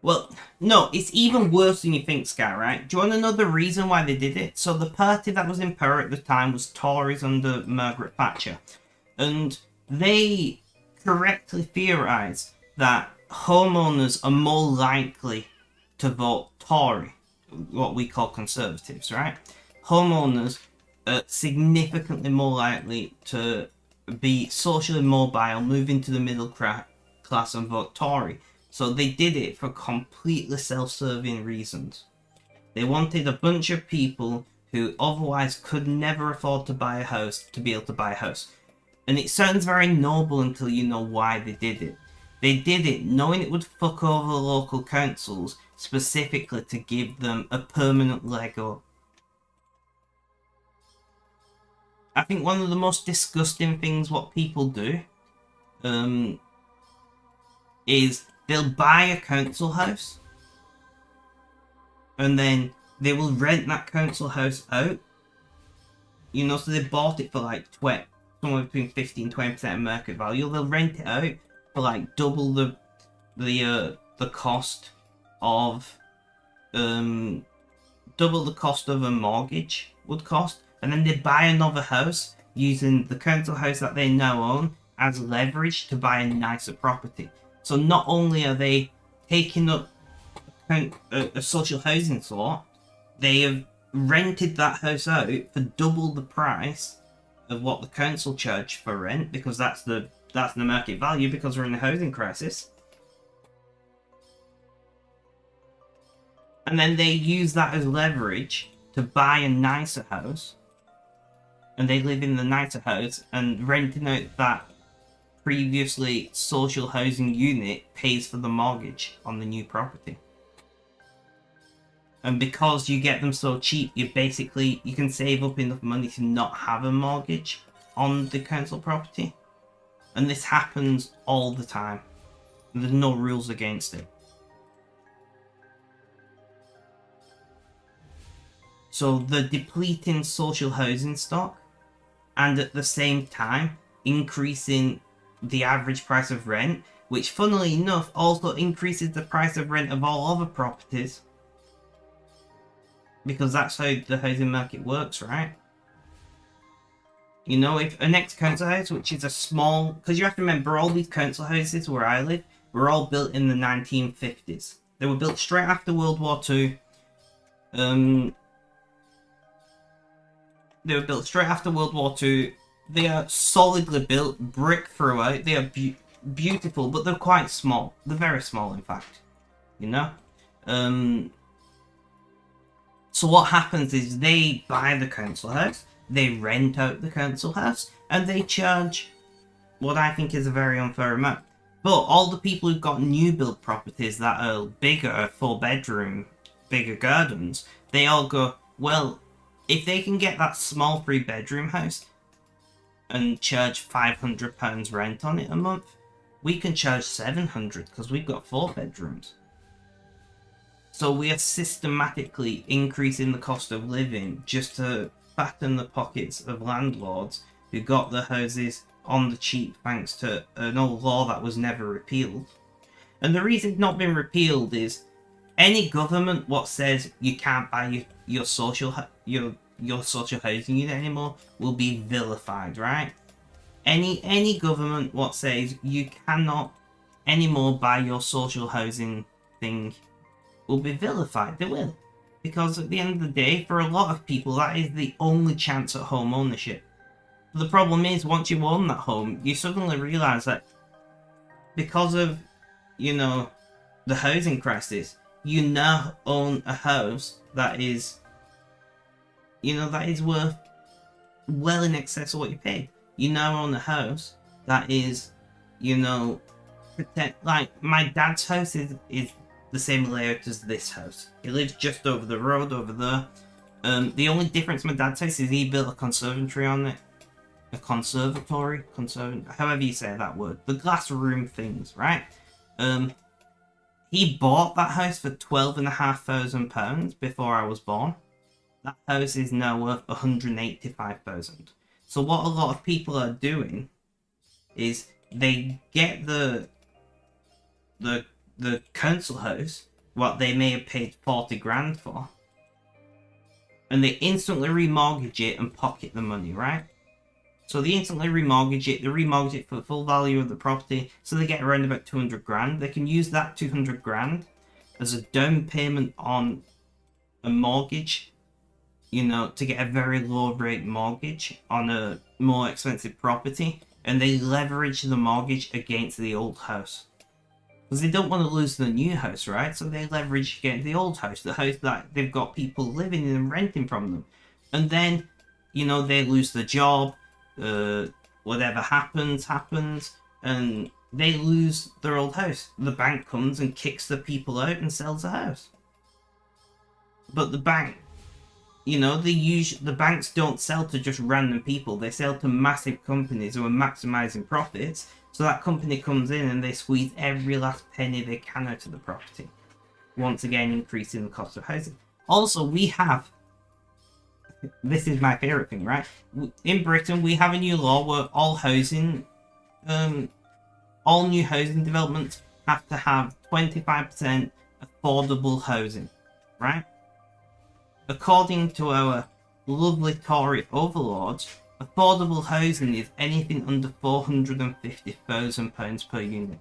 Well, no, it's even worse than you think, Sky, right? Do you want to know the reason why they did it? So the party that was in power at the time was Tories under Margaret Thatcher. And they correctly theorised that homeowners are more likely to vote Tory, what we call conservatives, right? Homeowners are significantly more likely to be socially mobile, move into the middle class and vote Tory. So they did it for completely self-serving reasons. They wanted a bunch of people who otherwise could never afford to buy a house to be able to buy a house. And it sounds very noble until you know why they did it. They did it knowing it would fuck over local councils, specifically to give them a permanent leg up. I think one of the most disgusting things what people do is they'll buy a council house and then they will rent that council house out. You know, so they bought it for like somewhere between 15-20% of market value. They'll rent it out for like double the cost of a mortgage would cost, and then they buy another house using the council house that they now own as leverage to buy a nicer property. So not only are they taking up a social housing slot, they have rented that house out for double the price of what the council charge for rent, because that's the market value, because we're in a housing crisis. And then they use that as leverage to buy a nicer house, and they live in the nicer house, and renting out that previously social housing unit pays for the mortgage on the new property. And because you get them so cheap, you can save up enough money to not have a mortgage on the council property. And this happens all the time. There's no rules against it. So the depleting social housing stock, and at the same time increasing the average price of rent, which funnily enough also increases the price of rent of all other properties, because that's how the housing market works, right? You know, if an ex-council house, which is a small, because you have to remember all these council houses where I live were all built in the 1950s. They were built straight after World War II. They were built straight after World War II. They are solidly built, brick throughout. They are beautiful, but they're quite small. They're very small, in fact. You know? So what happens is they buy the council house, they rent out the council house, and they charge what I think is a very unfair amount. But all the people who've got new build properties that are bigger, 4-bedroom, bigger gardens, they all go, well, if they can get that small 3-bedroom house and charge £500 rent on it a month, we can charge £700 because we've got 4 bedrooms. So we are systematically increasing the cost of living just to fatten the pockets of landlords who got their houses on the cheap thanks to an old law that was never repealed. And the reason it's not been repealed is any government what says you can't buy your social housing unit anymore will be vilified, right? Any government what says you cannot anymore buy your social housing thing will be vilified. They will. Because at the end of the day, for a lot of people, that is the only chance at home ownership. The problem is, once you own that home, you suddenly realise that because of, you know, the housing crisis, you now own a house that is, you know, that is worth well in excess of what you paid. You now own a house that is, you know, like my dad's house is the same layout as this house. He lives just over the road over there. The only difference with my dad's house is he built a conservatory on it. a conservatory, however you say that word, the glass room things, right? He bought that house for £12,500 before I was born. That house is now worth 185,000. So what a lot of people are doing is they get the council house, what they may have paid 40 grand for, and they instantly remortgage it and pocket the money, right? So they instantly remortgage it for the full value of the property, so they get around about 200 grand. They can use that 200 grand as a down payment on a mortgage, you know, to get a very low rate mortgage on a more expensive property, and they leverage the mortgage against the old house. Because they don't want to lose the new house, right? So they leverage against the old house, the house that they've got people living in and renting from them. And then, you know, they lose the job, whatever happens, and they lose their old house. The bank comes and kicks the people out and sells the house. But the bank, you know, the banks don't sell to just random people. They sell to massive companies who are maximizing profits. So that company comes in and they squeeze every last penny they can out of the property. Once again, increasing the cost of housing. Also, we have, this is my favorite thing, right? In Britain, we have a new law where all new housing developments have to have 25% affordable housing, right? According to our lovely Tory overlords, affordable housing is anything under £450,000 per unit.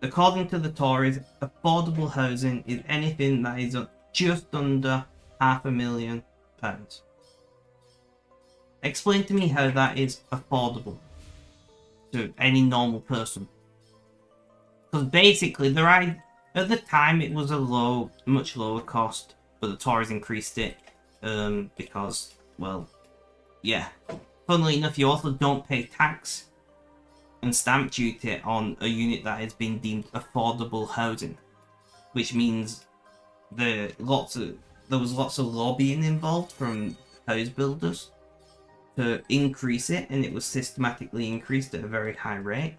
According to the Tories, affordable housing is anything that is just under £500,000. Explain to me how that is affordable to any normal person. Because basically, at the time it was a much lower cost, but the Tories increased it because, well, yeah. Funnily enough, you also don't pay tax and stamp duty on a unit that has been deemed affordable housing, which means there was lots of lobbying involved from house builders to increase it, and it was systematically increased at a very high rate.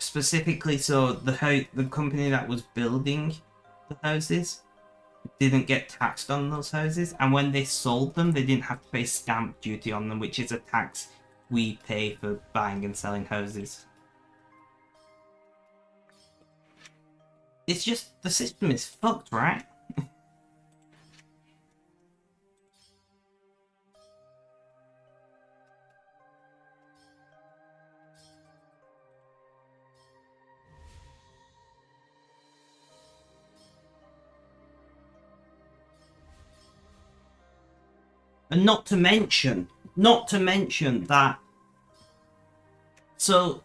Specifically, so the company that was building the houses didn't get taxed on those houses, and when they sold them, they didn't have to pay stamp duty on them, which is a tax we pay for buying and selling houses. It's just, the system is fucked, right? And not to mention that, so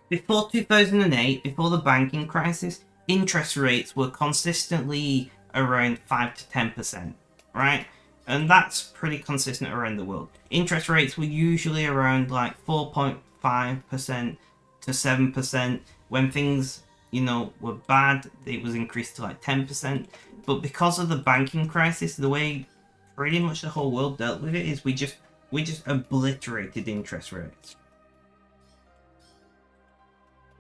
before 2008, before the banking crisis, interest rates were consistently around 5 to 10%, right? And that's pretty consistent around the world. Interest rates were usually around like 4.5% to 7%. When things, you know, were bad, it was increased to like 10%. But because of the banking crisis, the way pretty much the whole world dealt with it is we just obliterated interest rates.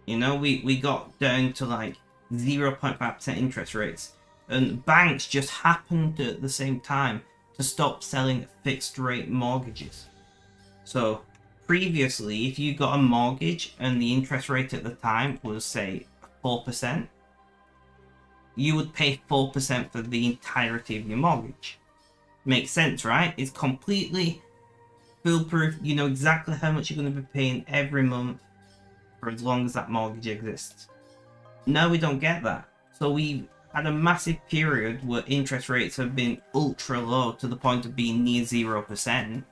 You know, we got down to like 0.5% interest rates, and banks just happened at the same time to stop selling fixed rate mortgages. So previously, if you got a mortgage and the interest rate at the time was, say, 4%, you would pay 4% for the entirety of your mortgage. Makes sense, right? It's completely foolproof. You know exactly how much you're going to be paying every month for as long as that mortgage exists. Now we don't get that. So we had a massive period where interest rates have been ultra low to the point of being near 0%.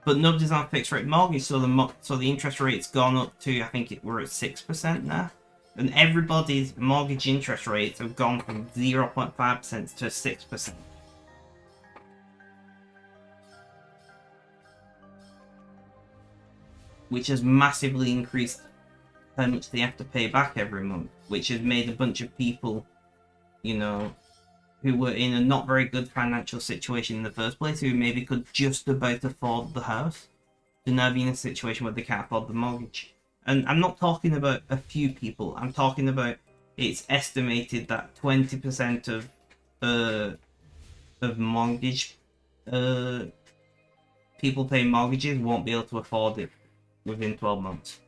But nobody's on a fixed rate mortgage, so the interest rate's gone up to, I think we're at 6% now. And everybody's mortgage interest rates have gone from 0.5% to 6%. Which has massively increased how much they have to pay back every month, which has made a bunch of people, you know, who were in a not very good financial situation in the first place, who maybe could just about afford the house, to now be in a situation where they can't afford the mortgage. And I'm not talking about a few people. I'm talking about, it's estimated that 20% of mortgage people paying mortgages won't be able to afford it within 12 months.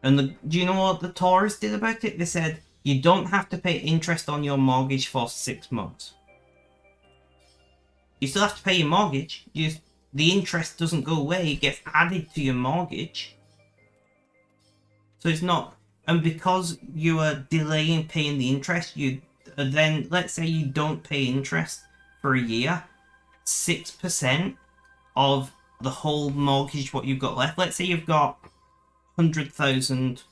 And do you know what the Tories did about it? They said, you don't have to pay interest on your mortgage for 6 months. You still have to pay your mortgage. The interest doesn't go away. It gets added to your mortgage. So it's not... And because you are delaying paying the interest, then, let's say you don't pay interest for a year, 6% of the whole mortgage, what you've got left. Let's say you've got £100,000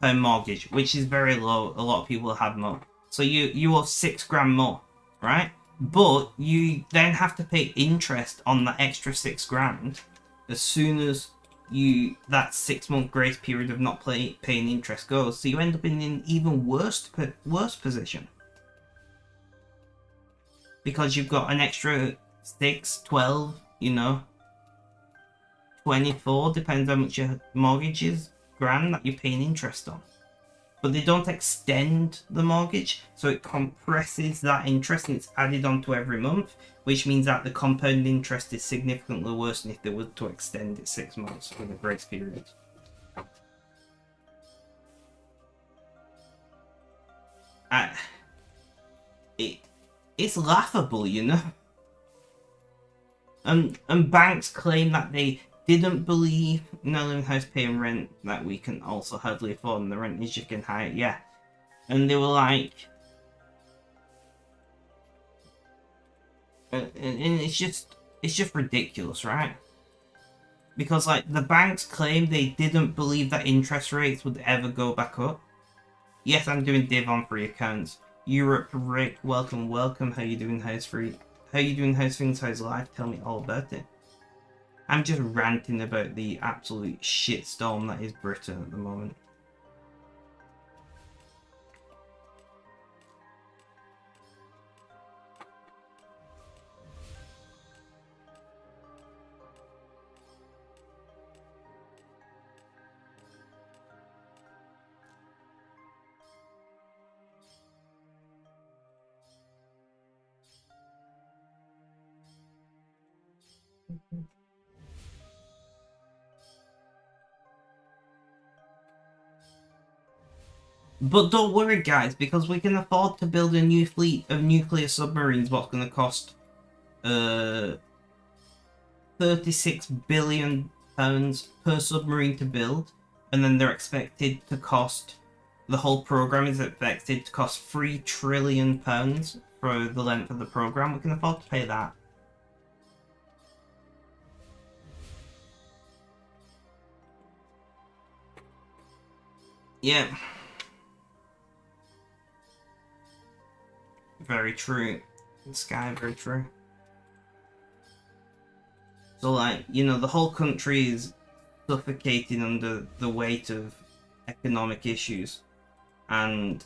per mortgage, which is very low. A lot of people have more. So you owe £6,000 more, right? But you then have to pay interest on that extra £6,000 as soon as that 6-month grace period of not paying interest goes. So you end up in an even worse position, because you've got an extra 6, 12, 24, depends how much your mortgage is, grand, that you're paying interest on. But they don't extend the mortgage, so it compresses that interest and it's added onto every month, which means that the compound interest is significantly worse than if they were to extend it 6 months with a grace period. It's laughable, And banks claim that they didn't believe in our living house paying rent, that we can also hardly afford, and the rent is just getting higher. Yeah. And they were like... And it's just ridiculous, right? Because, like, the banks claim they didn't believe that interest rates would ever go back up. Yes, I'm doing div on free accounts. Europe, Rick, welcome. How you doing, house free? How you doing, house things, how's life? Tell me all about it. I'm just ranting about the absolute shitstorm that is Britain at the moment. But don't worry, guys, because we can afford to build a new fleet of nuclear submarines. What's going to cost £36 billion per submarine to build, and then they're expected to cost... The whole program is expected to cost £3 trillion for the length of the program. We can afford to pay that. Yeah. Very true. Sky, very true. So, like, the whole country is suffocating under the weight of economic issues. And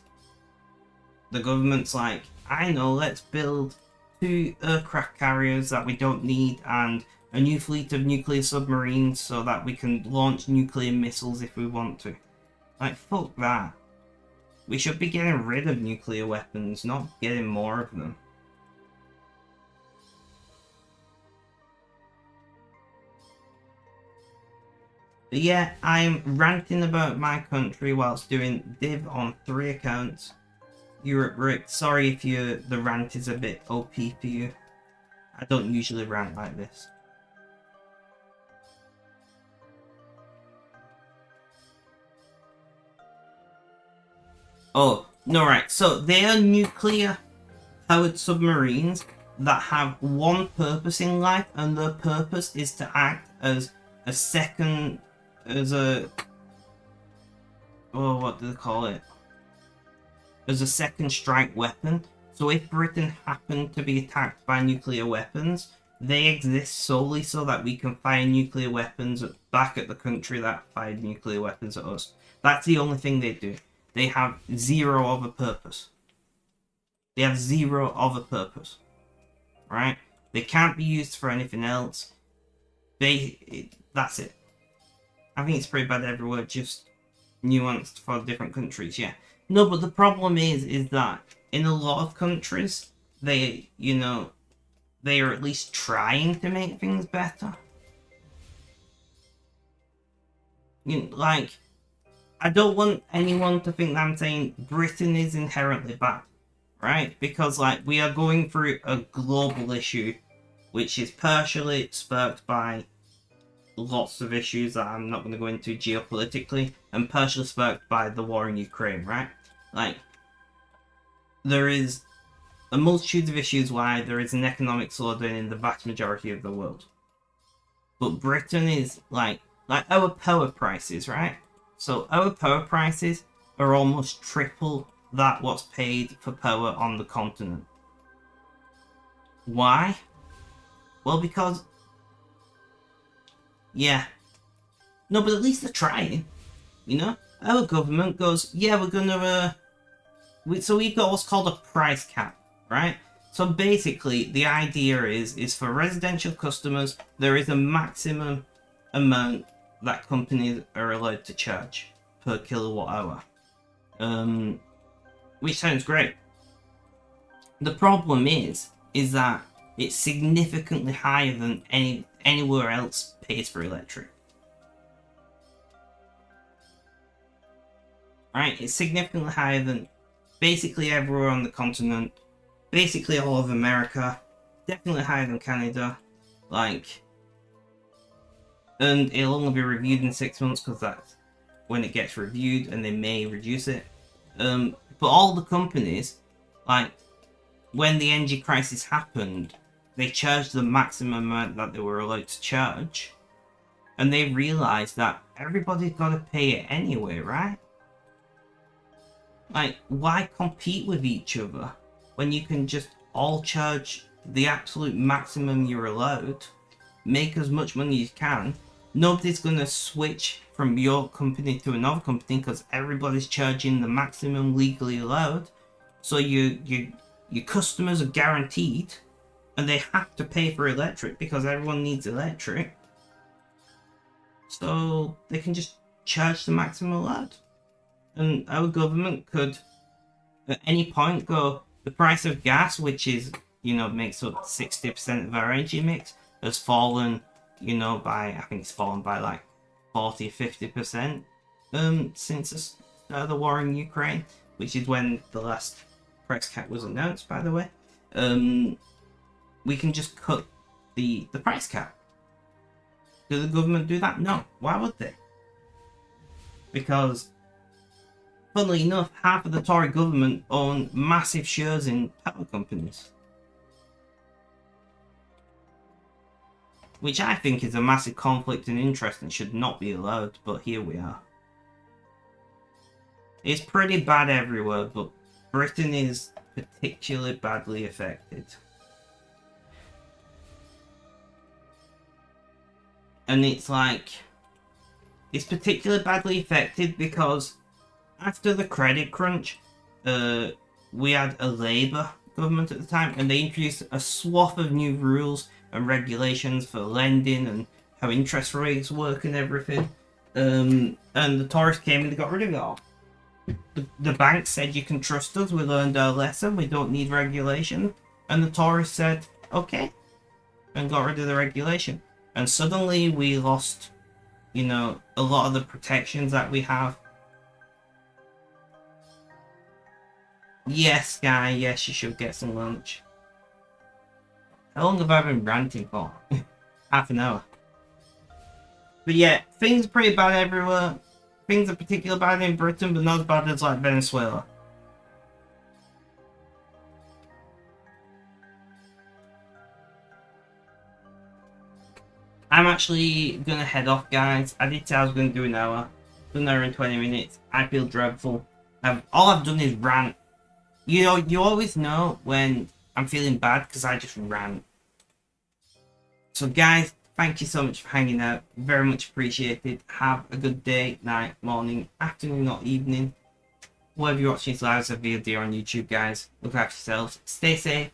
the government's like, I know, let's build 2 aircraft carriers that we don't need and a new fleet of nuclear submarines so that we can launch nuclear missiles if we want to. Like, fuck that. We should be getting rid of nuclear weapons, not getting more of them. But yeah, I'm ranting about my country whilst doing div on 3 accounts. Europe Rick, sorry if the rant is a bit OP for you. I don't usually rant like this. Oh, no, right. So they are nuclear-powered submarines that have one purpose in life, and their purpose is to act as a second... what do they call it? As a second strike weapon. So if Britain happened to be attacked by nuclear weapons, they exist solely so that we can fire nuclear weapons back at the country that fired nuclear weapons at us. That's the only thing they do. They have zero other purpose. They have zero other purpose. Right? They can't be used for anything else. That's it. I think it's pretty bad everywhere, just nuanced for different countries, yeah. No, but the problem is that in a lot of countries, they are at least trying to make things better. Like, I don't want anyone to think that I'm saying Britain is inherently bad, right? Because, like, we are going through a global issue, which is partially sparked by lots of issues that I'm not going to go into geopolitically, and partially sparked by the war in Ukraine, right? Like, there is a multitude of issues why there is an economic slowdown in the vast majority of the world. But Britain is like our power prices, right? So our power prices are almost triple that what's paid for power on the continent. Why? Well, because yeah. No, but at least they're trying. Our government goes, yeah, we're gonna so we've got what's called a price cap, right? So basically, the idea is for residential customers, there is a maximum amount that companies are allowed to charge per kilowatt hour, which sounds great. The problem is that it's significantly higher than anywhere else pays for electric. Right? It's significantly higher than basically everywhere on the continent, basically all of America, definitely higher than Canada, and it'll only be reviewed in 6 months because that's when it gets reviewed and they may reduce it. But all the companies, when the energy crisis happened, they charged the maximum amount that they were allowed to charge, and they realized that everybody's got to pay it anyway, right? Why compete with each other when you can just all charge the absolute maximum you're allowed, make as much money as you can? Nobody's going to switch from your company to another company because everybody's charging the maximum legally allowed. So your customers are guaranteed, and they have to pay for electric because everyone needs electric. So they can just charge the maximum allowed. And our government could, at any point, go, the price of gas, which is, makes up 60% of our energy mix, has fallen, I think it's fallen by 40, 50% since the start of the war in Ukraine, which is when the last price cap was announced, by the way. We can just cut the price cap. Do the government do that? No. Why would they? Because, funnily enough, half of the Tory government own massive shares in power companies. Which I think is a massive conflict in interest and should not be allowed, but here we are. It's pretty bad everywhere, but Britain is particularly badly affected. And it's particularly badly affected because after the credit crunch, we had a Labour government at the time, and they introduced a swath of new rules and regulations for lending and how interest rates work and everything. And the Tories came and they got rid of it all. The banks said, you can trust us, we learned our lesson, we don't need regulation. And the Tories said, okay, and got rid of the regulation. And suddenly we lost, a lot of the protections that we have. Yes, Guy, yes, you should get some lunch. How long have I been ranting for? Half an hour. But yeah, things are pretty bad everywhere. Things are particularly bad in Britain, but not as bad as Venezuela. I'm actually gonna head off, guys. I did say I was gonna do an hour. Done an hour and 20 minutes. I feel dreadful. All I've done is rant. You always know when I'm feeling bad because I just rant. So guys, thank you so much for hanging out. Very much appreciated. Have a good day, night, morning, afternoon or evening. Whatever you're watching this live as a video on YouTube, guys. Look after yourselves. Stay safe.